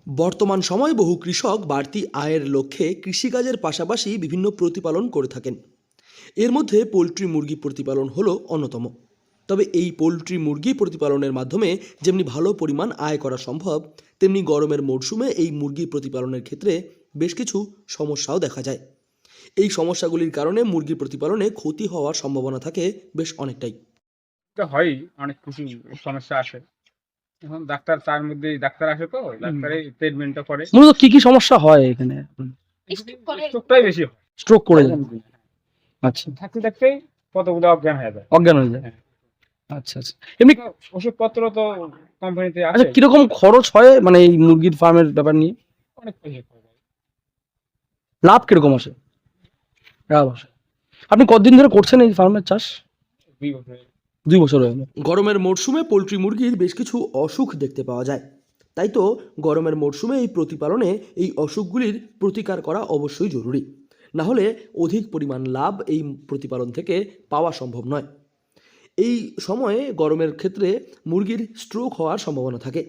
বর্তমান সময়ে বহু কৃষক বাড়তি আয়ের লক্ষ্যে কৃষিকাজের পাশাপাশি বিভিন্ন প্রতিপালন করে থাকেন। এর মধ্যে পোলট্রি মুরগি প্রতিপালন হলো অন্যতম। তবে এই পোলট্রি মুরগি প্রতিপালনের মাধ্যমে যেমনি ভালো পরিমাণ আয় করা সম্ভব, তেমনি গরমের মরশুমে এই মুরগি প্রতিপালনের ক্ষেত্রে বেশ কিছু সমস্যাও দেখা যায়। এই সমস্যাগুলির কারণে মুরগি প্রতিপালনে ক্ষতি হওয়ার সম্ভাবনা থাকে বেশ অনেকটাই। তো হয়ই, অনেক কিছু সমস্যা আসে। এখন ডাক্তার তার মধ্যে ডাক্তার আসে, তো ডাক্তারই ট্রিটমেন্টটা করে। মূলত কি সমস্যা হয় এখানে? স্ট্রোকটাই বেশি হয়। স্ট্রোক করে যায়? আচ্ছা, থাকতে থাকতেই কতগুলো অজ্ঞান হয়ে যায়। অজ্ঞান হয়ে যায়। হ্যাঁ। আচ্ছা আচ্ছা। এমনি ওষুধপত্র তো কোম্পানিতে আচ্ছা, আছে। কিরকম খরচ হয় মানে এই মুরগির ফার্মের ব্যাপার নিয়ে? অনেক পয়সা খরচ হয়। লাভ কিরকম আসে? লাভ আসে। আপনি কতদিন ধরে করছেন এই ফার্মের চাষ? 2 বছর। 2 বছর হয়ে গেল। গরমের মরশুমে পোলট্রি মুরগির বেশ কিছু অসুখ দেখতে পাওয়া যায়। তাই তো গরমের মরশুমে এই প্রতিপালনে এই অসুখগুলির প্রতিকার করা অবশ্যই জরুরি। না হলে অধিক পরিমাণ লাভ এই প্রতিপালন থেকে পাওয়া সম্ভব নয়। এই সময়ে গরমের ক্ষেত্রে মুরগির স্ট্রোক হওয়ার সম্ভাবনা থাকে।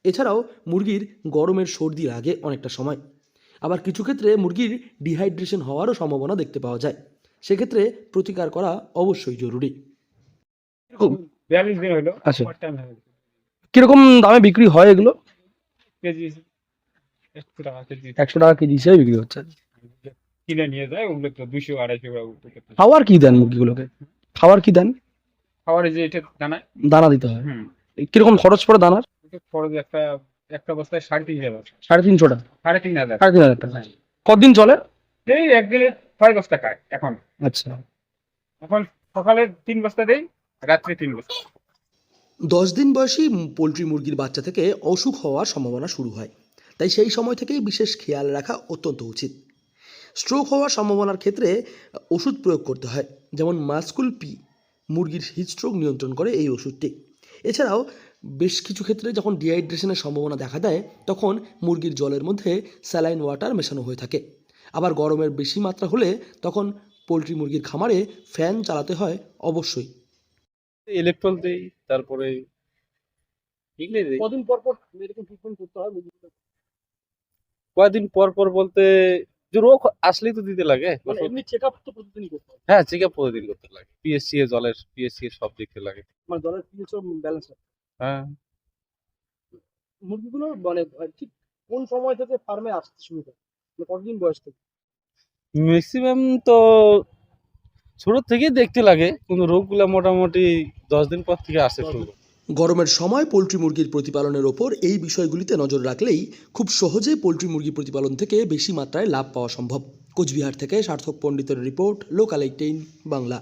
এছাড়াও মুরগির গরমের সর্দি লাগে অনেকটা সময়। আবার কিছু ক্ষেত্রে মুরগির ডিহাইড্রেশন হওয়ারও সম্ভাবনা দেখতে পাওয়া যায়। সেক্ষেত্রে প্রতিকার করা অবশ্যই জরুরি। 42 দিন হলো। আচ্ছা। Part time হয়ে গেছে। কিরকম দামে বিক্রি হয় এগুলো? কেজি 100 টাকা কেজি। 100 টাকা কেজি হিসেবে বিক্রি হচ্ছে। কিনে নিয়ে যায়, ওগুলো তো 200-250 টাকা। খাবার কি দেন মুরগিগুলোকে? খাবার কি দেন? খাবারে যে এটা দানা। দানা দিতে হয়। হুম। কিরকম খরচ পড়ে দানার? এটা খরচ একটা বস্তায় 3,500 টাকা। 350 টাকা। 3,500 3,500 টাকা। কতদিন চলে? এই একদিনে 6 বস্তা খায় এখন। আচ্ছা। এখন সকালে 3 বস্তা দেই, রাত্রে 3 বস্তা। 10 দিন বয়সী পোলট্রি মুরগির বাচ্চা থেকে অসুখ হওয়ার সম্ভাবনা শুরু হয়। তাই সেই সময় থেকেই বিশেষ খেয়াল রাখা অত্যন্ত উচিত। স্ট্রোক হওয়ার সম্ভাবনার ক্ষেত্রে ওষুধ প্রয়োগ করতে হয়, যেমন মাস্কুল পি মুরগির হিটস্ট্রোক নিয়ন্ত্রণ করে এই ওষুধটি। এছাড়াও বেশ কিছু ক্ষেত্রে যখন ডিহাইড্রেশনের সম্ভাবনা দেখা দেয়, তখন মুরগির জলের মধ্যে স্যালাইন ওয়াটার মেশানো হয়ে থাকে। আবার গরমের বেশি মাত্রা হলে তখন পোলট্রি মুরগির খামারে ফ্যান চালাতে হয় অবশ্যই। ইলেকট্রল দেই, তারপরে এগুলোই দেই। কদিন পর পর এরকম ট্রিটমেন্ট করতে হয় মুরগিগুলো? কয়েকদিন পর পর বলতে যে রোগ আসলেই তো দিতে লাগে। মানে এমনি চেকআপ তো প্রতিদিনই করতে হয়? হ্যাঁ, চেক আপ প্রতিদিন করতে লাগে। পিএসসি এ জলের, পিএসসি এর সব দেখতে লাগে। মানে জলের পিএইচ ব্যালেন্স রাখতে হ্যাঁ, হয়। মুরগিগুলো মানে ঠিক কোন সময় থেকে ফার্মে আসতে শুরু করে? মানে কতদিন বয়স থেকে? ম্যাক্সিমাম তো ছোট থেকেই দেখতে লাগে, কিন্তু রোগগুলা মোটামুটি 10 দিন পর থেকে আসতে শুরু করে। গরমের সময় পোলট্রি মুরগির প্রতিপালনের ওপর এই বিষয়গুলিতে নজর রাখলেই খুব সহজে পোলট্রি মুরগি প্রতিপালন থেকে বেশি মাত্রায় লাভ পাওয়া সম্ভব। কোচবিহার থেকে সার্থক পণ্ডিতের রিপোর্ট, লোকাল 18 বাংলা।